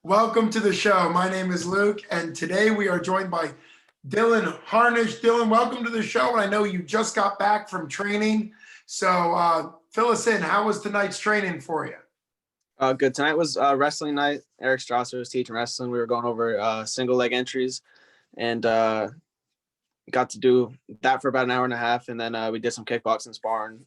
Welcome to the show. My name is Luke, and today we are joined by Dylan Harnish. Dylan, welcome to the show. And I know you just got back from training. So fill us in. How was tonight's training for you? Good. Tonight was wrestling night. Eric Strasser was teaching wrestling. We were going over single leg entries and got to do that for about an hour and a half. And then we did some kickboxing sparring.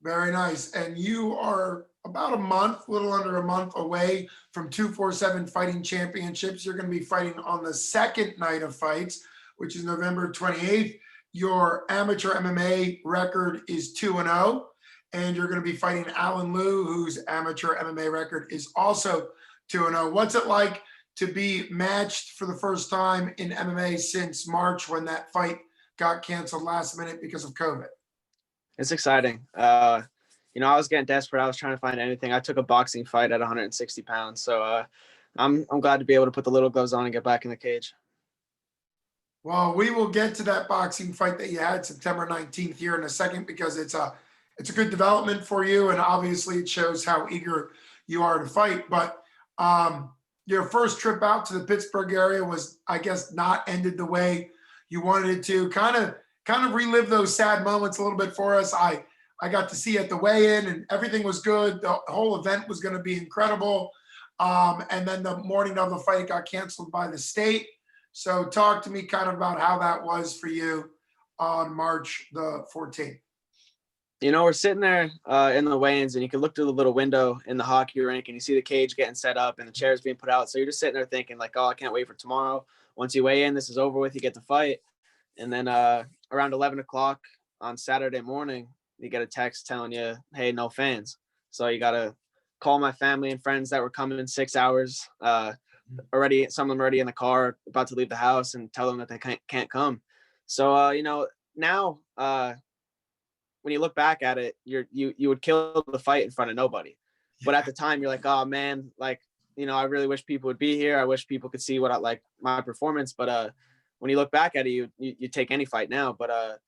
Very nice. And you are about a little under a month away from 247 Fighting Championships. You're going to be fighting on the second night of fights, which is November 28th. Your amateur MMA record is 2-0. And you're going to be fighting Alan Liu, whose amateur MMA record is also 2-0. What's it like to be matched for the first time in MMA since March when that fight got canceled last minute because of COVID? It's exciting. I was getting desperate. I was trying to find anything. I took a boxing fight at 160 pounds. So I'm glad to be able to put the little gloves on and get back in the cage. Well, we will get to that boxing fight that you had September 19th here in a second, because it's a good development for you. And obviously it shows how eager you are to fight. But your first trip out to the Pittsburgh area was, I guess, not ended the way you wanted it to. Kind of relive those sad moments a little bit for us. I got to see you at the weigh-in and everything was good. The whole event was going to be incredible. And then the morning of the fight, it got canceled by the state. So talk to me kind of about how that was for you on March the 14th. We're sitting there in the weigh-ins, and you can look through the little window in the hockey rink and you see the cage getting set up and the chairs being put out. So you're just sitting there thinking like, oh, I can't wait for tomorrow. Once you weigh in, this is over with, you get to fight. And then around 11 o'clock on Saturday morning, you get a text telling you, hey, no fans. So you got to call my family and friends that were coming in 6 hours already. Some of them already in the car about to leave the house, and tell them that they can't come. So, now when you look back at it, you would kill the fight in front of nobody. But at the time you're like, oh man, like, I really wish people would be here. I wish people could see what I like my performance. But when you look back at it, you take any fight now. But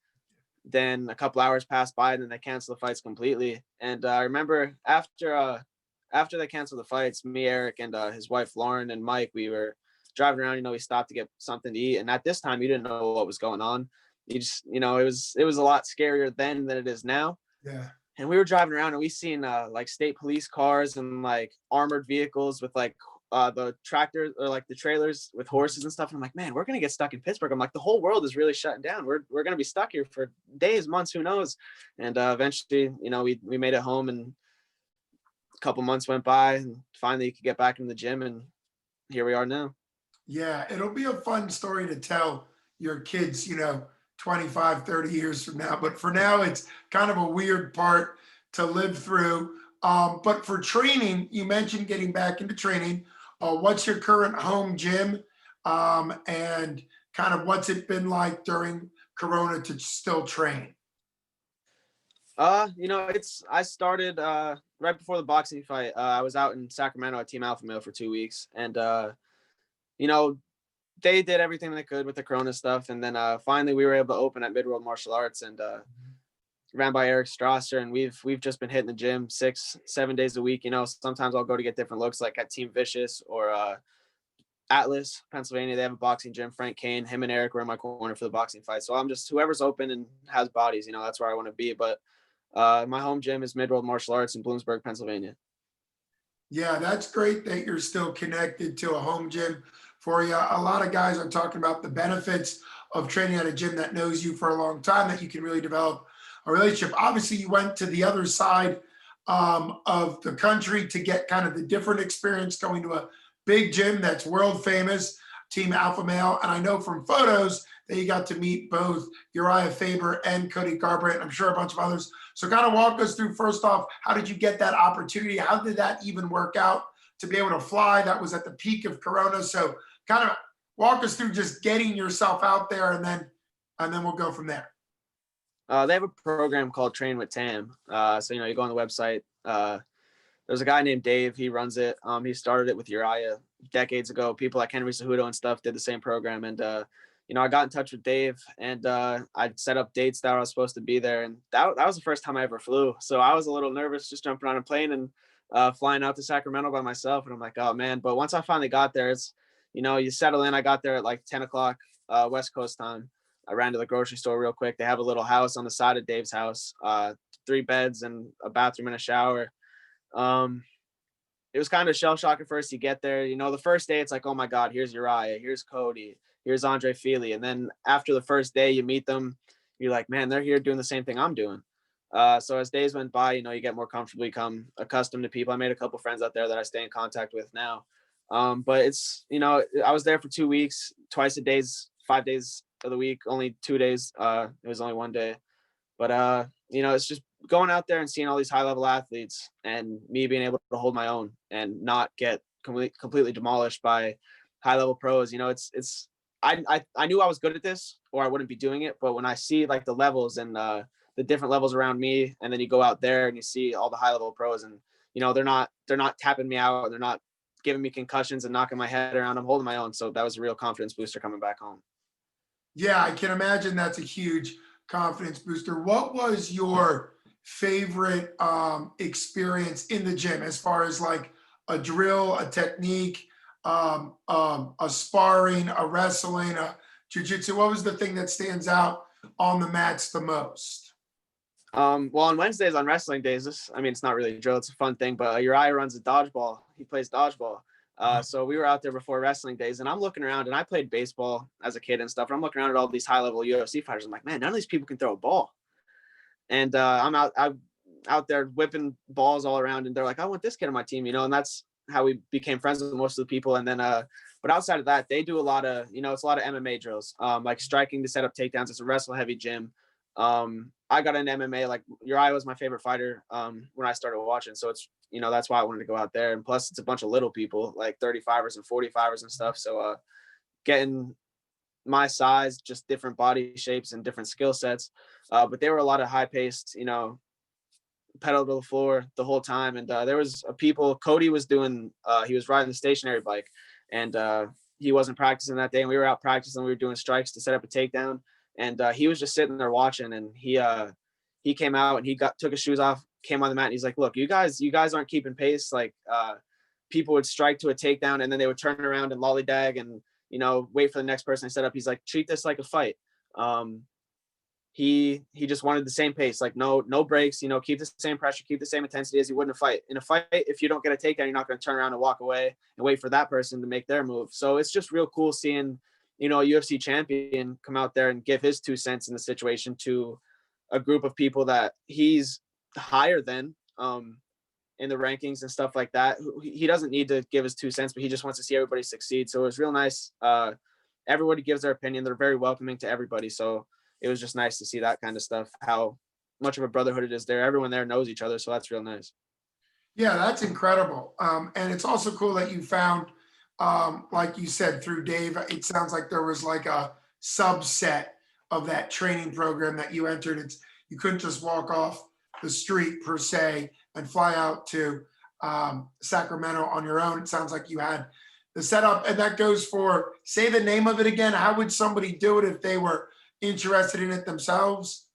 then a couple hours passed by, and then they canceled the fights completely. And I remember after they canceled the fights, me, Eric, and his wife Lauren and Mike, we were driving around. We stopped to get something to eat. And at this time, you didn't know what was going on. You just, it was a lot scarier then than it is now. Yeah. And we were driving around, and we seen like state police cars and like armored vehicles with like the tractors or like the trailers with horses and stuff. And I'm like, man, we're gonna get stuck in Pittsburgh. I'm like, the whole world is really shutting down. We're gonna be stuck here for days, months, who knows? And eventually, we made it home, and a couple months went by, and finally you could get back in the gym, and here we are now. Yeah, it'll be a fun story to tell your kids, 25, 30 years from now. But for now, it's kind of a weird part to live through. But for training, you mentioned getting back into training. What's your current home gym? And kind of what's it been like during Corona to still train? I started right before the boxing fight. I was out in Sacramento at Team Alpha Male for 2 weeks. And, they did everything they could with the Corona stuff. And then finally we were able to open at Midworld Martial Arts, and ran by Eric Strasser. And we've just been hitting the gym 6-7 days a week. Sometimes I'll go to get different looks, like at Team Vicious or Atlas, Pennsylvania. They have a boxing gym. Frank Kane, him and Eric were in my corner for the boxing fight. So I'm just, whoever's open and has bodies, that's where I want to be. But my home gym is Midworld Martial Arts in Bloomsburg, Pennsylvania. Yeah, that's great that you're still connected to a home gym for you. A lot of guys are talking about the benefits of training at a gym that knows you for a long time, that you can really develop a relationship. Obviously, you went to the other side of the country to get kind of the different experience, going to a big gym that's world famous, Team Alpha Male. And I know from photos that you got to meet both Uriah Faber and Cody Garbrandt, and I'm sure a bunch of others. So kind of walk us through, first off, how did you get that opportunity? How did that even work out to be able to fly? That was at the peak of Corona. So kind of walk us through just getting yourself out there, and then we'll go from there. They have a program called Train with Tam. So, you go on the website. There's a guy named Dave. He runs it. He started it with Uriah decades ago. People like Henry Cejudo and stuff did the same program. And, I got in touch with Dave, and I set up dates that I was supposed to be there. And that was the first time I ever flew. So I was a little nervous just jumping on a plane. And flying out to Sacramento by myself. And I'm like, oh man. But once I finally got there, it's, you settle in. I got there at like 10 o'clock West Coast time. I ran to the grocery store real quick. They have a little house on the side of Dave's house, 3 beds and a bathroom and a shower. Um, it was kind of shell shock at first. You get there, the first day it's like, oh my God, here's Uriah, here's Cody, here's Andre Feely. And then after the first day you meet them, you're like, man, they're here doing the same thing I'm doing. So as days went by, you get more comfortable, become accustomed to people. I made a couple friends out there that I stay in contact with now. But it's, I was there for 2 weeks, twice a days, 5 days of the week, only 2 days. It was only one day. But it's just going out there and seeing all these high level athletes and me being able to hold my own and not get completely demolished by high level pros. I knew I was good at this or I wouldn't be doing it. But when I see like the levels and the different levels around me, and then you go out there and you see all the high level pros, and they're not tapping me out, they're not giving me concussions and knocking my head around. I'm holding my own. So that was a real confidence booster coming back home. Yeah, I can imagine that's a huge confidence booster. What was your favorite experience in the gym as far as like a drill, a technique, a sparring, a wrestling, a jujitsu? What was the thing that stands out on the mats the most? Well, on Wednesdays, on wrestling days, it's not really a drill, it's a fun thing, but Uriah runs a dodgeball. He plays dodgeball. So we were out there before wrestling days, and I'm looking around, and I played baseball as a kid and stuff. And I'm looking around at all these high level UFC fighters. I'm like, man, none of these people can throw a ball. And I'm out there whipping balls all around, and they're like, I want this kid on my team, and that's how we became friends with most of the people. And then, but outside of that, they do a lot of, it's a lot of MMA drills, like striking to set up takedowns. It's a wrestle heavy gym. I got into MMA, like Uriah was my favorite fighter when I started watching. So it's, that's why I wanted to go out there. And plus it's a bunch of little people, like 35ers and 45ers and stuff. So getting my size, just different body shapes and different skill sets. But they were a lot of high paced, pedal to the floor the whole time. And there was Cody was doing, he was riding the stationary bike, and he wasn't practicing that day. And we were out practicing, we were doing strikes to set up a takedown. And he was just sitting there watching, and he came out and took his shoes off, came on the mat, and he's like, look, you guys aren't keeping pace. Like people would strike to a takedown, and then they would turn around and lollygag and, wait for the next person to set up. He's like, treat this like a fight. He just wanted the same pace, like no breaks, keep the same pressure, keep the same intensity as you would in a fight. In a fight, if you don't get a takedown, you're not going to turn around and walk away and wait for that person to make their move. So it's just real cool seeing, a UFC champion come out there and give his 2 cents in the situation to a group of people that he's higher than in the rankings and stuff like that. He doesn't need to give his 2 cents, but he just wants to see everybody succeed. So it was real nice. Everybody gives their opinion. They're very welcoming to everybody. So it was just nice to see that kind of stuff, how much of a brotherhood it is there. Everyone there knows each other. So that's real nice. Yeah, that's incredible. And it's also cool that you found, like you said, through Dave, it sounds like there was like a subset of that training program that you entered. You couldn't just walk off the street per se and fly out to Sacramento on your own. It sounds like you had the setup, and that goes for, say the name of it again. How would somebody do it if they were interested in it themselves?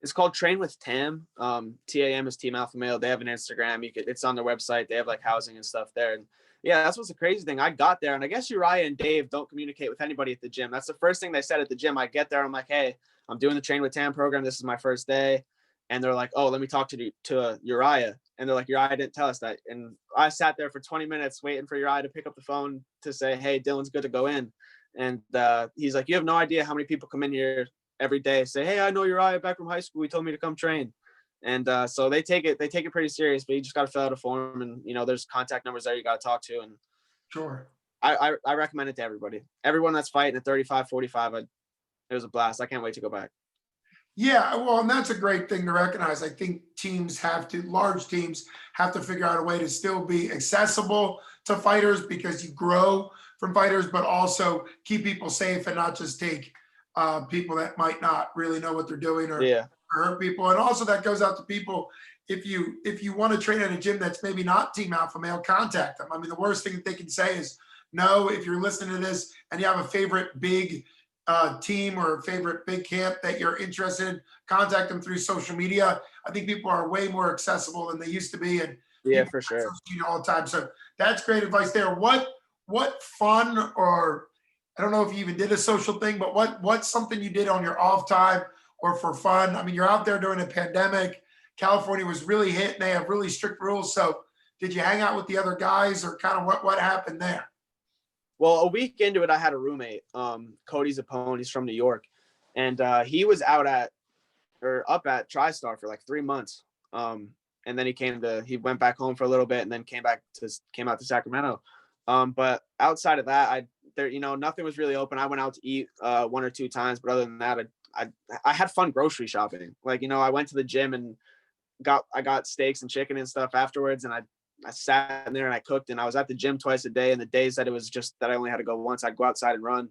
It's called Train with Tam. TAM is Team Alpha Male. They have an Instagram. It's on their website. They have like housing and stuff there. And yeah, that's what's the crazy thing. I got there, and I guess Uriah and Dave don't communicate with anybody at the gym. That's the first thing they said at the gym. I get there, I'm like, hey, I'm doing the Train with Tam program. This is my first day. And they're like, oh, let me talk to Uriah. And they're like, Uriah didn't tell us that. And I sat there for 20 minutes waiting for Uriah to pick up the phone to say, hey, Dylan's good to go in. And he's like, you have no idea how many people come in here every day, say, hey, I know Uriah back from high school. He told me to come train. And so they take it pretty serious, but you just got to fill out a form, and, there's contact numbers there you got to talk to. And Sure. I recommend it to everybody. Everyone that's fighting at 35, 45, it was a blast. I can't wait to go back. Yeah, well, and that's a great thing to recognize. I think large teams have to figure out a way to still be accessible to fighters, because you grow from fighters, but also keep people safe and not just take people that might not really know what they're doing or hurt people. And also that goes out to people. If you want to train at a gym that's maybe not Team Alpha Male, contact them. I mean, the worst thing that they can say is no. If you're listening to this and you have a favorite big team or a favorite big camp that you're interested in, contact them through social media. I think people are way more accessible than they used to be, and Yeah, people for on sure. social media all the time. So that's great advice there. What fun, or I don't know if you even did a social thing, but what's something you did on your off time or for fun? I mean, you're out there during a pandemic. California was really hit and they have really strict rules. So did you hang out with the other guys, or kind of what happened there? Well, a week into it, I had a roommate, Cody Zapone. He's from New York, and he was out at or up at TriStar for like 3 months. And then he went back home for a little bit, and then came out to Sacramento. But outside of that, nothing was really open. I went out to eat one or two times, but other than that, I had fun grocery shopping. Like, I went to the gym and I got steaks and chicken and stuff afterwards, and I sat in there and I cooked, and I was at the gym twice a day. And the days that it was just that I only had to go once, I'd go outside and run.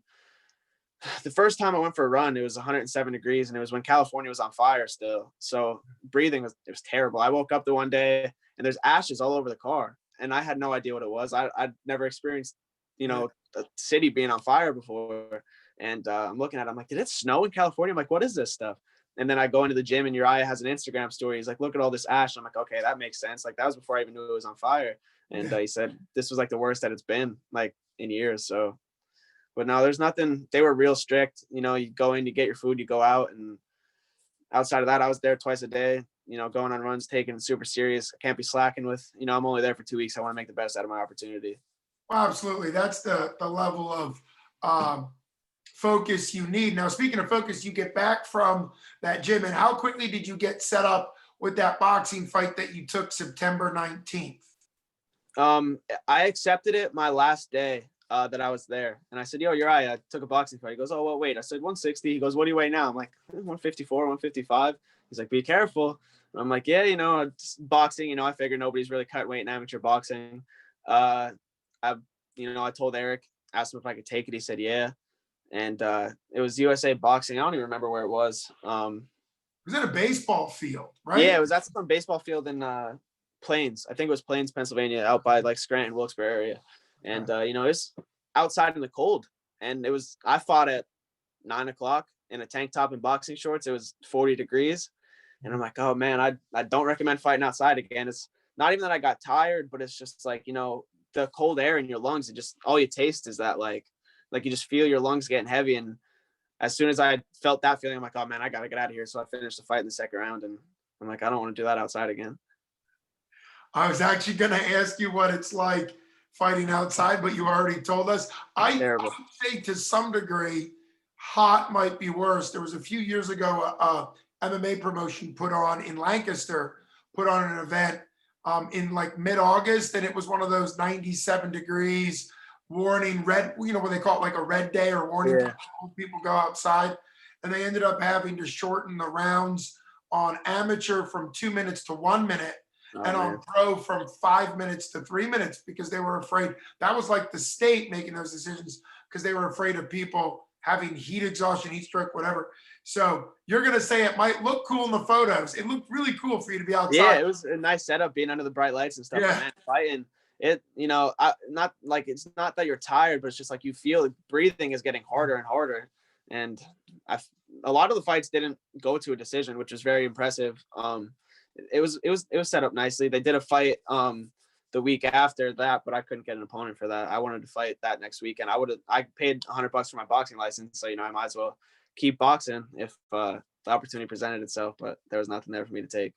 The first time I went for a run, it was 107 degrees, and it was when California was on fire still. So breathing was terrible. I woke up the one day and there's ashes all over the car, and I had no idea what it was. I'd never experienced, Yeah. a city being on fire before. And I'm looking at it, I'm like, did it snow in California? I'm like, what is this stuff? And then I go into the gym, and Uriah has an Instagram story. He's like, look at all this ash. I'm like, okay, that makes sense. Like, that was before I even knew it was on fire. And Yeah. he said this was like the worst that it's been like in years. So, but no, there's nothing. They were real strict. You go in, you get your food, you go out. And outside of that, I was there twice a day, going on runs, taking it super serious. I can't be slacking with, I'm only there for 2 weeks. I want to make the best out of my opportunity. Well, absolutely. That's the level of um, focus you need. Now, speaking of focus, you get back from that gym, and how quickly did you get set up with that boxing fight that you took September 19th? I accepted it my last day that I was there. And I said, yo, you're right. I took a boxing fight. He goes, oh, well, wait. I said 160. He goes, what do you weigh now? I'm like, 154, 155. He's like, be careful. And I'm like, yeah, it's boxing, I figure nobody's really cut weight in amateur boxing. I, I told Eric, asked him if I could take it. He said, yeah. And it was USA Boxing. I don't even remember where it was. It was in a baseball field, Yeah, right? it was at some baseball field in Plains. I think it was Plains, Pennsylvania, out by like Scranton, Wilkes-Barre area. And it's outside in the cold. And I fought at 9 o'clock in a tank top and boxing shorts. It was 40 degrees. And I'm like, oh man, I don't recommend fighting outside again. It's not even that I got tired, but it's just like, the cold air in your lungs, and just all you taste is that like you just feel your lungs getting heavy. And as soon as I felt that feeling, I'm like, oh man, I gotta get out of here. So I finished the fight in the second round, and I'm like, I don't want to do that outside again. I was actually going to ask you what it's like fighting outside, but you already told us. I Terrible. would say to some degree, hot might be worse. There was a few years ago, MMA promotion put on in Lancaster, put on an event in like mid-August, and it was one of those 97 degrees warning red, what they call it, like a red day or warning Yeah. people go outside. And they ended up having to shorten the rounds on amateur from 2 minutes to 1 minute, Oh and man. on pro from 5 minutes to 3 minutes, because they were afraid. That was like the state making those decisions because they were afraid of people having heat exhaustion, heat stroke, whatever. So you're going to say it might look cool in the photos. It looked really cool for you to be Yeah, outside. it was a nice setup being under the bright lights and stuff. But Yeah. man, fighting it, not like it's not that you're tired, but it's just like you feel breathing is getting harder and harder. And a lot of the fights didn't go to a decision, which was very impressive. It was set up nicely. They did a fight the week after that, but I couldn't get an opponent for that. I wanted to fight that next week, and I paid $100 for my boxing license, so I might as well keep boxing if the opportunity presented itself. But there was nothing there for me to take.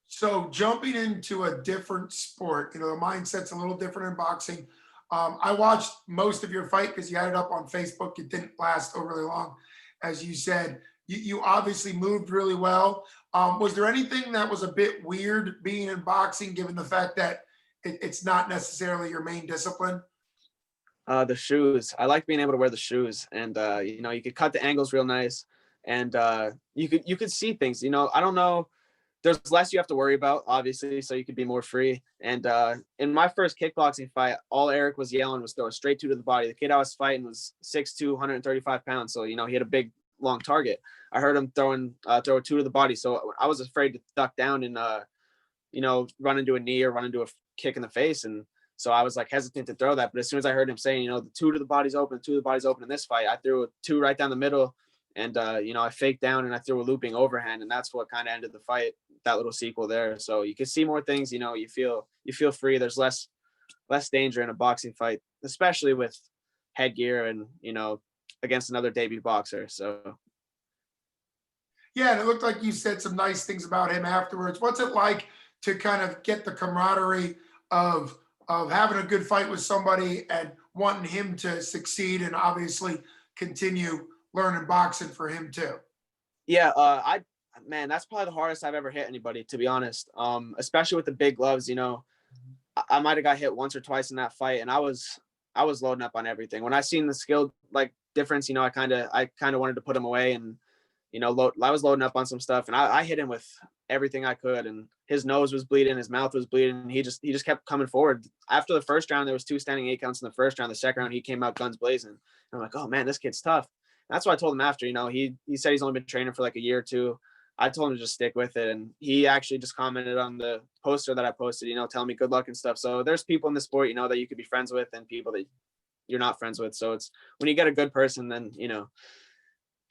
So jumping into a different sport, the mindset's a little different in boxing. I watched most of your fight because you had it up on Facebook. It didn't last overly long, as you said. You obviously moved really well. Was there anything that was a bit weird being in boxing, given the fact that it's not necessarily your main discipline? The shoes. I like being able to wear the shoes, and you could cut the angles real nice, and you could see things. I don't know. There's less you have to worry about, obviously, so you could be more free. And in my first kickboxing fight, all Eric was yelling was throw a straight two to the body. The kid I was fighting was 6'2", 135 pounds, so he had a big, long target. I heard him throw a two to the body, so I was afraid to duck down and run into a knee or run into a kick in the face. And so I was like hesitant to throw that. But as soon as I heard him saying, the two to the body's open, two to the body's open in this fight, I threw a two right down the middle. And I faked down and I threw a looping overhand, and that's what kind of ended the fight. That little sequel there. So you can see more things. You feel free. There's less danger in a boxing fight, especially with headgear and against another debut boxer. So Yeah, and it looked like you said some nice things about him afterwards. What's it like to kind of get the camaraderie of having a good fight with somebody and wanting him to succeed and obviously continue learning boxing for him too? yeah, I man, that's probably the hardest I've ever hit anybody, to be honest. Especially with the big gloves. I might have got hit once or twice in that fight, and I was loading up on everything. When I seen the skill like difference, I kind of wanted to put him away, and I was loading up on some stuff, and I hit him with everything I could, and his nose was bleeding, his mouth was bleeding, and he just kept coming forward. After the first round, there was 2 standing 8 counts in the first round. The second round, he came out guns blazing. And I'm like, oh man, this kid's tough. And that's what I told him after. He said he's only been training for like a year or two. I told him to just stick with it, and he actually just commented on the poster that I posted, telling me good luck and stuff. So there's people in the sport, that you could be friends with, and people that you're not friends with. So it's when you get a good person, then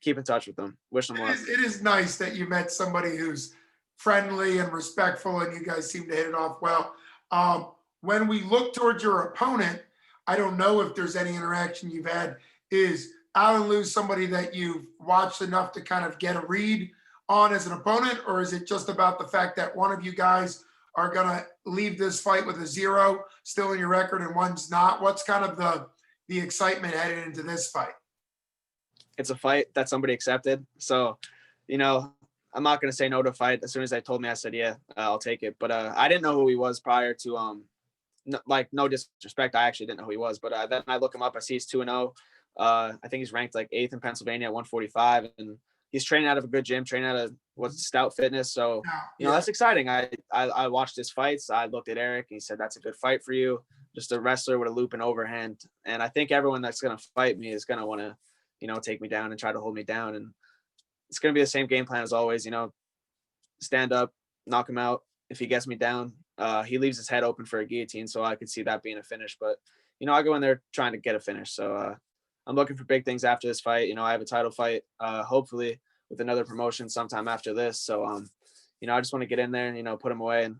keep in touch with them, wish them luck. It is nice that you met somebody who's friendly and respectful, and you guys seem to hit it off well. When we look towards your opponent, I don't know if there's any interaction you've had. Is Alan Lou somebody that you've watched enough to kind of get a read on as an opponent, or is it just about the fact that one of you guys are going to leave this fight with a 0 still in your record and one's not? What's kind of the excitement headed into this fight? It's a fight that somebody accepted. So, I'm not going to say no to a fight. As soon as they told me, I said, yeah, I'll take it. But I didn't know who he was prior to, no disrespect. I actually didn't know who he was. But then I look him up. I see he's 2-0. I think he's ranked like 8th in Pennsylvania at 145. And he's training out of a good gym, training out of what's Stout Fitness. So, Yeah. that's exciting. I watched his fights. I looked at Eric and he said, that's a good fight for you. Just a wrestler with a loop and overhand. And I think everyone that's going to fight me is going to want to, take me down and try to hold me down. And it's going to be the same game plan as always, stand up, knock him out. If he gets me down, he leaves his head open for a guillotine. So I could see that being a finish, but I go in there trying to get a finish. So I'm looking for big things after this fight. I have a title fight, hopefully with another promotion sometime after this. So, I just want to get in there and, put him away, and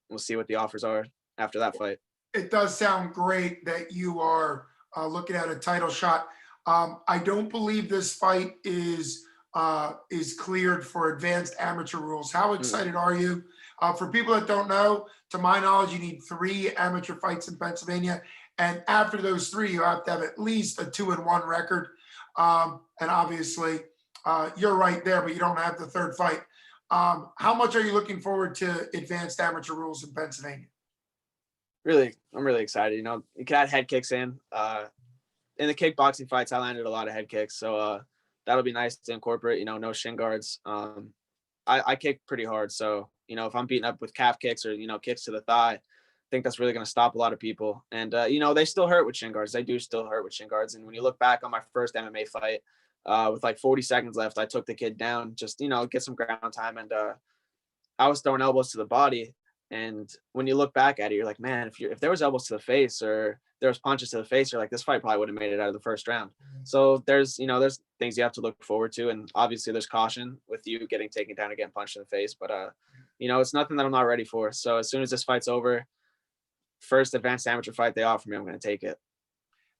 we'll see what the offers are after that fight. It does sound great that you are looking at a title shot. I don't believe this fight is cleared for advanced amateur rules. How excited are you? For people that don't know, to my knowledge, you need 3 amateur fights in Pennsylvania, and after those 3, you have to have at least a 2-1 record. And obviously, you're right there, but you don't have the 3rd fight. How much are you looking forward to advanced amateur rules in Pennsylvania? I'm really excited. You can add head kicks in the kickboxing fights. I landed a lot of head kicks, so that'll be nice to incorporate. No shin guards. I kick pretty hard, so if I'm beating up with calf kicks or kicks to the thigh, I think that's really going to stop a lot of people. And they still hurt with shin guards. They do still hurt with shin guards. And when you look back on my first MMA fight, with like 40 seconds left, I took the kid down, just get some ground time, and I was throwing elbows to the body. And when you look back at it, you're like, man, if there was elbows to the face or there was punches to the face, you're like, this fight probably would have made it out of the first round. So there's things you have to look forward to. And obviously there's caution with you getting taken down and getting punched in the face. But, it's nothing that I'm not ready for. So as soon as this fight's over, first advanced amateur fight they offer me, I'm going to take it.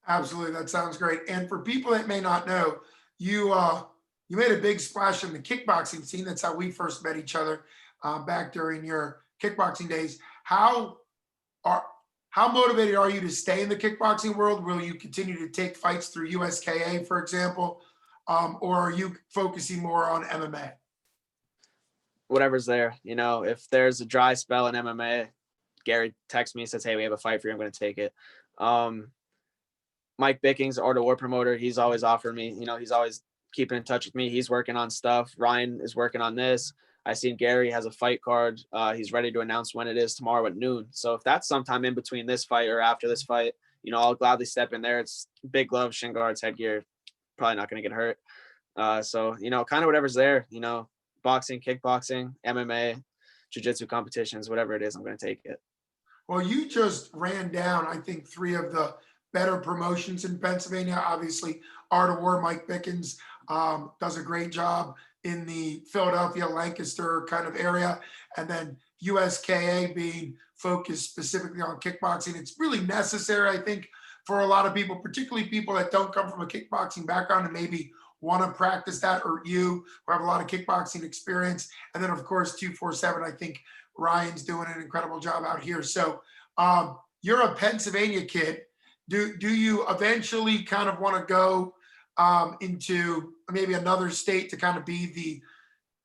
Absolutely, that sounds great. And for people that may not know, you made a big splash in the kickboxing scene. That's how we first met each other back during your kickboxing days. Are how motivated are you to stay in the kickboxing world? Will you continue to take fights through USKA, for example, or are you focusing more on MMA? Whatever's there, if there's a dry spell in MMA, Gary texts me and says, hey, we have a fight for you, I'm going to take it. Mike Bickings, Art of War promoter, he's always offered me, he's always keeping in touch with me. He's working on stuff. Ryan is working on this. I seen Gary has a fight card. He's ready to announce when it is tomorrow at noon. So if that's sometime in between this fight or after this fight, I'll gladly step in there. It's big gloves, shin guards, headgear, probably not going to get hurt. So, kind of whatever's there, boxing, kickboxing, MMA, jiu-jitsu competitions, whatever it is, I'm going to take it. Well, you just ran down, I think, 3 of the better promotions in Pennsylvania. Obviously, Art of War, Mike Bickens. does a great job in the Philadelphia, Lancaster kind of area. And then USKA being focused specifically on kickboxing. It's really necessary, I think, for a lot of people, particularly people that don't come from a kickboxing background and maybe want to practice that, or you who have a lot of kickboxing experience. And then, of course, 247, I think Ryan's doing an incredible job out here. So you're a Pennsylvania kid. Do you eventually kind of want to go into maybe another state to kind of be the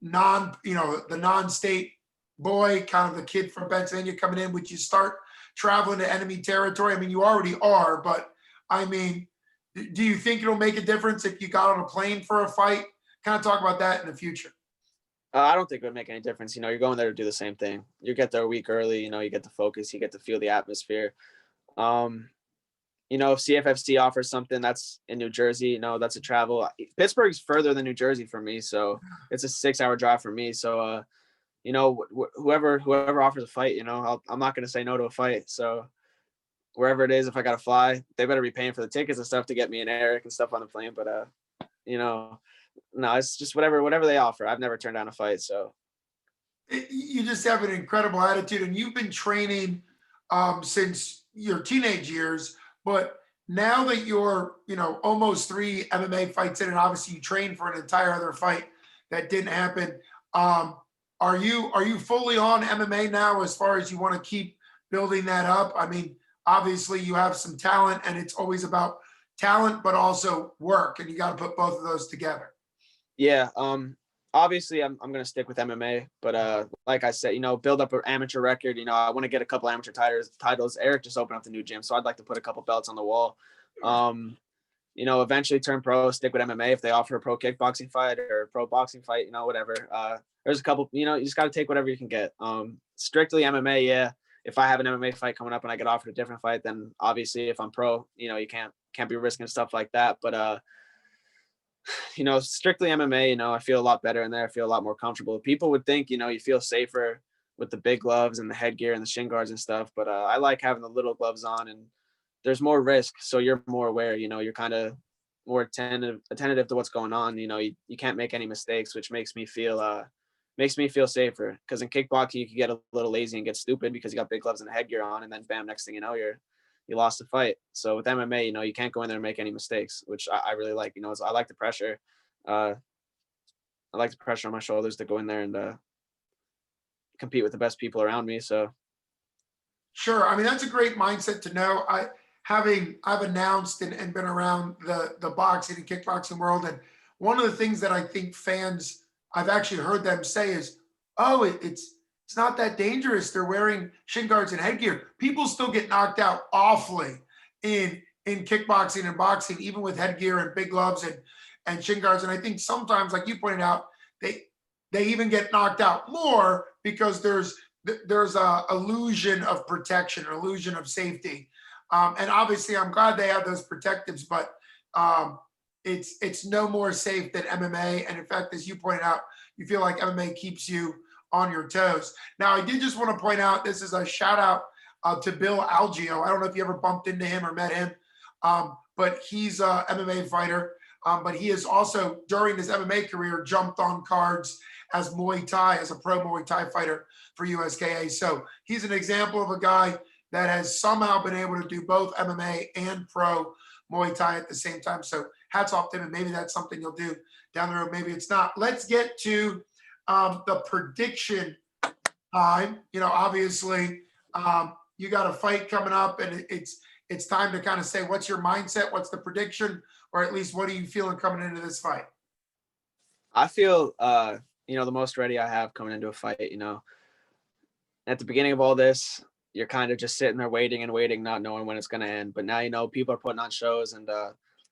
the non-state boy, kind of the kid from Pennsylvania coming in? Would you start traveling to enemy territory? I mean, you already are, but I mean, do you think it'll make a difference if you got on a plane for a fight? Kind of talk about that in the future. I don't think it would make any difference. You're going there to do the same thing. You get there a week early. You get to focus. You get to feel the atmosphere. Um, if CFFC offers something that's in New Jersey, that's a travel. Pittsburgh's further than New Jersey for me, so it's a 6-hour drive for me. So, whoever offers a fight, I'm not going to say no to a fight. So wherever it is, if I got to fly, they better be paying for the tickets and stuff to get me and Eric and stuff on the plane. But, no, it's just whatever they offer. I've never turned down a fight. So You just have an incredible attitude, and you've been training since your teenage years. But now that you're, almost 3 MMA fights in, and obviously you trained for an entire other fight that didn't happen. Are you fully on MMA now, as far as you want to keep building that up? I mean, obviously you have some talent, and it's always about talent, but also work, and you got to put both of those together. yeah, obviously I'm going to stick with MMA, but like I said, build up an amateur record. I want to get a couple amateur titles. Eric just opened up the new gym, so I'd like to put a couple belts on the wall. Eventually turn pro, stick with MMA if they offer a pro kickboxing fight or a pro boxing fight, whatever. There's a couple, you just got to take whatever you can get. Strictly MMA, yeah. If I have an MMA fight coming up and I get offered a different fight, then obviously if I'm pro, you can't be risking stuff like that. But strictly MMA, I feel a lot better in there. I feel a lot more comfortable. People would think, you feel safer with the big gloves and the headgear and the shin guards and stuff. But I like having the little gloves on, and there's more risk. So you're more aware, you're kind of more attentive to what's going on. You can't make any mistakes, which makes me feel safer. Because in kickboxing, you can get a little lazy and get stupid because you got big gloves and a headgear on, and then bam, next thing you know, you lost the fight. So with MMA, you can't go in there and make any mistakes, which I really like. I like the pressure. I like the pressure on my shoulders to go in there and compete with the best people around me. So Sure. I mean, that's a great mindset to know. I've announced and been around the boxing and kickboxing world. And one of the things that I think fans, I've actually heard them say is, oh, it's not that dangerous. They're wearing shin guards and headgear. People still get knocked out awfully in kickboxing and boxing, even with headgear and big gloves and shin guards. And I think sometimes, like you pointed out, they even get knocked out more because there's a illusion of protection, an illusion of safety. And obviously, I'm glad they have those protectives, but it's no more safe than MMA. And in fact, as you pointed out, you feel like MMA keeps you on your toes. Now, I did just want to point out, this is a shout out to Bill Algeo. I don't know if you ever bumped into him or met him, but he's a MMA fighter. But he has also, during his MMA career, jumped on cards as Muay Thai, as a pro Muay Thai fighter for USKA. So he's an example of a guy that has somehow been able to do both MMA and pro Muay Thai at the same time. So hats off to him, and maybe that's something you'll do down the road. Maybe it's not. Let's get to the prediction time. Obviously, you got a fight coming up, and it's time to kind of say, what's your mindset? What's the prediction? Or at least what are you feeling coming into this fight? I feel, the most ready I have coming into a fight. At the beginning of all this, you're kind of just sitting there waiting and waiting, not knowing when it's going to end. But now, people are putting on shows, and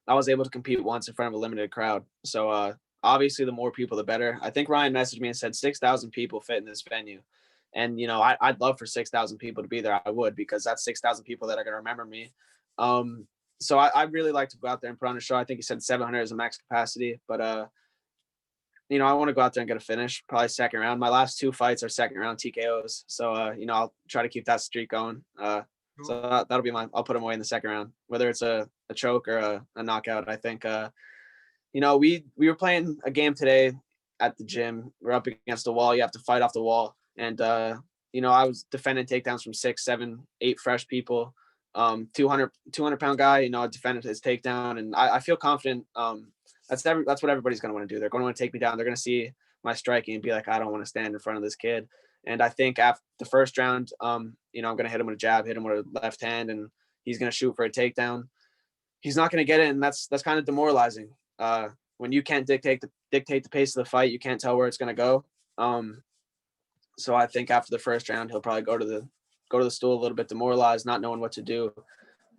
I was able to compete once in front of a limited crowd. So obviously, the more people, the better. I think Ryan messaged me and said 6,000 people fit in this venue. And, I'd love for 6,000 people to be there. I would, because that's 6,000 people that are going to remember me. So I really like to go out there and put on a show. I think he said 700 is the max capacity, but I want to go out there and get a finish, probably second round. My last 2 fights are second round TKOs. So, I'll try to keep that streak going. So that'll be I'll put him away in the second round, whether it's a choke or a knockout. I think we were playing a game today at the gym. We're up against the wall. You have to fight off the wall. And I was defending takedowns from 6, 7, 8 fresh people. 200 pound guy, I defended his takedown, and I feel confident. That's what everybody's going to want to do. They're going to want to take me down. They're going to see my striking and be like, I don't want to stand in front of this kid. And I think after the first round, I'm going to hit him with a jab, hit him with a left hand, and he's going to shoot for a takedown. He's not going to get it, and that's kind of demoralizing. When you can't dictate the pace of the fight, you can't tell where it's going to go. So I think after the first round, he'll probably go to the stool a little bit demoralized, not knowing what to do,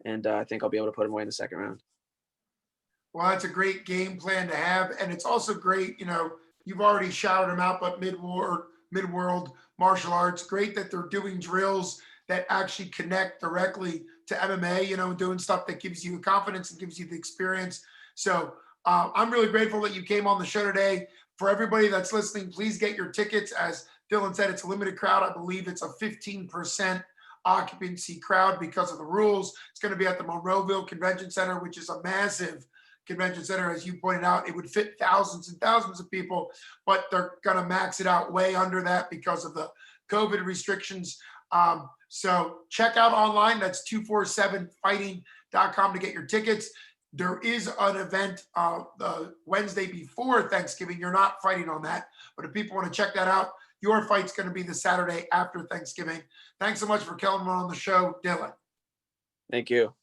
and I think I'll be able to put him away in the second round. Well, that's a great game plan to have. And it's also great, you've already shouted them out, but mid-world martial arts, great that they're doing drills that actually connect directly to MMA, doing stuff that gives you confidence and gives you the experience. So I'm really grateful that you came on the show today. For everybody that's listening, please get your tickets. As Dylan said, it's a limited crowd. I believe it's a 15% occupancy crowd because of the rules. It's going to be at the Monroeville Convention Center, which is a massive convention center. As you pointed out, it would fit thousands and thousands of people, but they're going to max it out way under that because of the COVID restrictions. So check out online. That's 247fighting.com to get your tickets. There is an event the Wednesday before Thanksgiving. You're not fighting on that, but if people want to check that out, your fight's going to be the Saturday after Thanksgiving. Thanks so much for coming on the show, Dylan. Thank you.